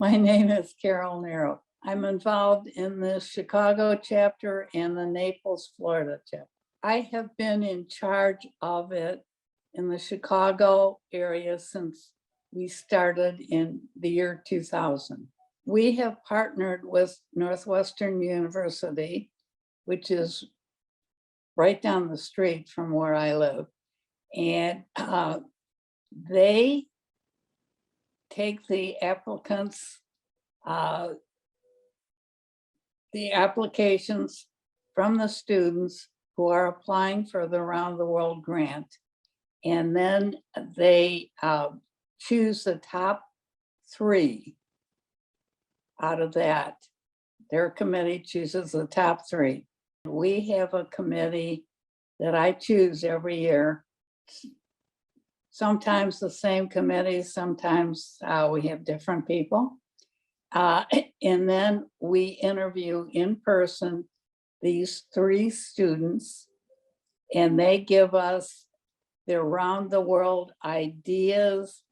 My name is Carol Narup. I'm involved in the Chicago chapter and the Naples, Florida chapter. I have been in charge of it in the Chicago area since we started in the year 2000. We have partnered with Northwestern University, which is right down the street from where I live. And they take the applicants, the applications from the students who are applying for the Round the World grant. And then they choose the top 3 out of that. Their committee chooses the top 3. We have a committee that I choose every year. Sometimes the same committee, sometimes we have different people. And then we interview in person these 3 students, and they give us their round the world ideas,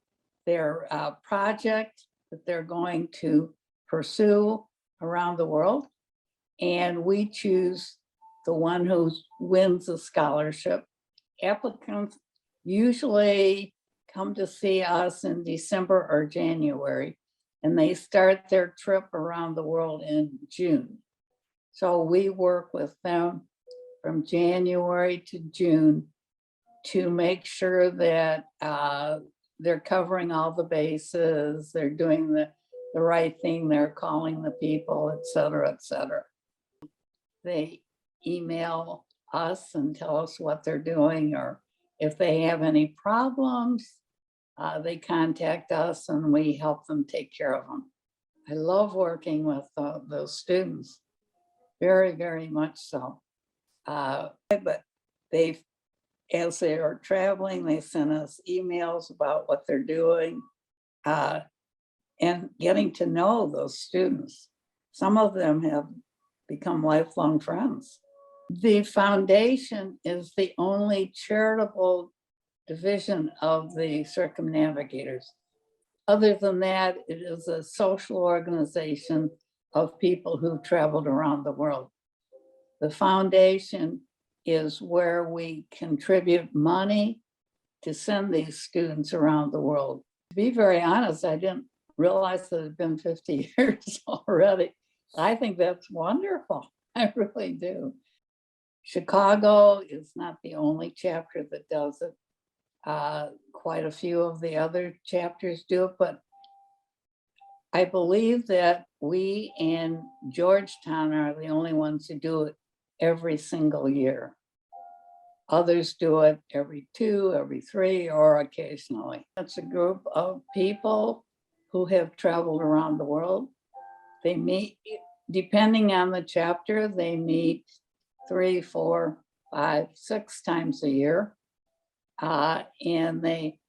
their project that they're going to pursue around the world. And we choose the one who wins the scholarship. Applicants usually come to see us in December or January, and they start their trip around the world in June. So we work with them from January to June to make sure that they're covering all the bases, they're doing the right thing, they're calling the people, et cetera, et cetera. They email us and tell us what they're doing, or if they have any problems, they contact us and we help them take care of them. I love working with those students, very, very much so. But as they are traveling, they send us emails about what they're doing and getting to know those students. Some of them have become lifelong friends. The foundation is the only charitable division of the circumnavigators. Other than that, it is a social organization of people who traveled around the world. The foundation is where we contribute money to send these students around the world. To be very honest, I didn't realize that it had been 50 years already. I think that's wonderful. I really do. Chicago is not the only chapter that does it. Quite a few of the other chapters do it, but I believe that we and Georgetown are the only ones who do it every single year. Others do it every 2, every 3, or occasionally. It's a group of people who have traveled around the world. They meet, depending on the chapter, they meet 3, 4, 5, 6 times a year. And they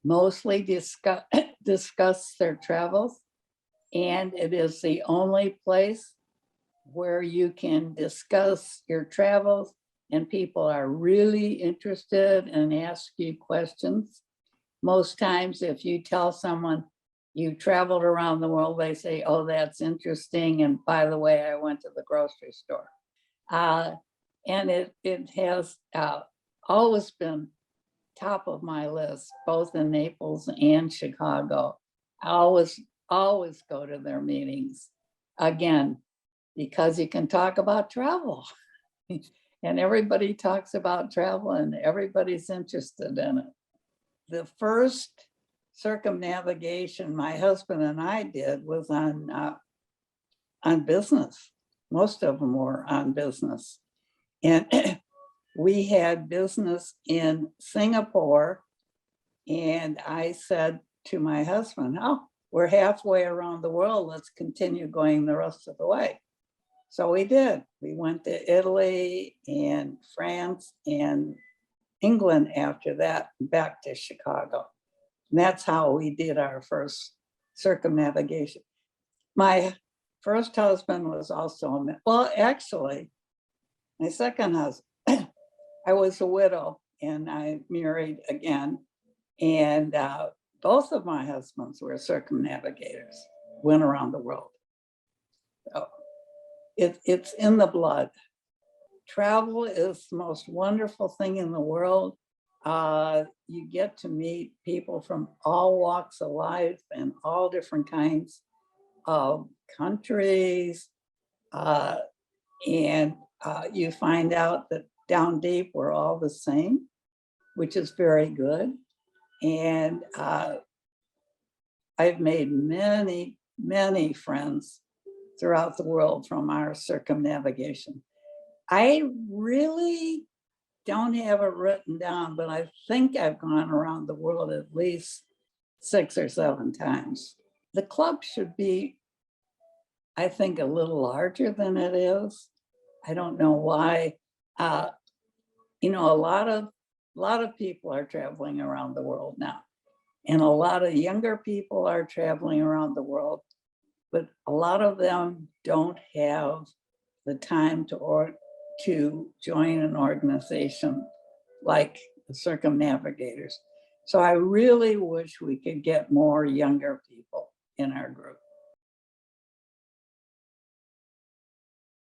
mostly discuss their travels. And it is the only place where you can discuss your travels and people are really interested and ask you questions. Most times, if you tell someone you traveled around the world, they say, oh, that's interesting. And by the way, I went to the grocery store. And it has always been top of my list, both in Naples and Chicago. I always go to their meetings. Again, because you can talk about travel. And everybody talks about travel and everybody's interested in it. The first circumnavigation my husband and I did was on business. Most of them were on business. And we had business in Singapore. And I said to my husband, oh, we're halfway around the world. Let's continue going the rest of the way. So we did. We went to Italy and France and England after that, back to Chicago. And that's how we did our first circumnavigation. My first husband was also, well, actually, my second husband, I was a widow and I married again. And both of my husbands were circumnavigators. went around the world. So it's in the blood. Travel is the most wonderful thing in the world. You get to meet people from all walks of life and all different kinds of countries. And you find out that down deep, we're all the same, which is very good. And I've made many, many friends throughout the world from our circumnavigation. I really don't have it written down, but I think I've gone around the world at least 6 or 7 times. The club should be, I think, a little larger than it is. I don't know why. You know, a lot of people are traveling around the world now, and a lot of younger people are traveling around the world, but a lot of them don't have the time to join an organization like the circumnavigators. So I really wish we could get more younger people in our group.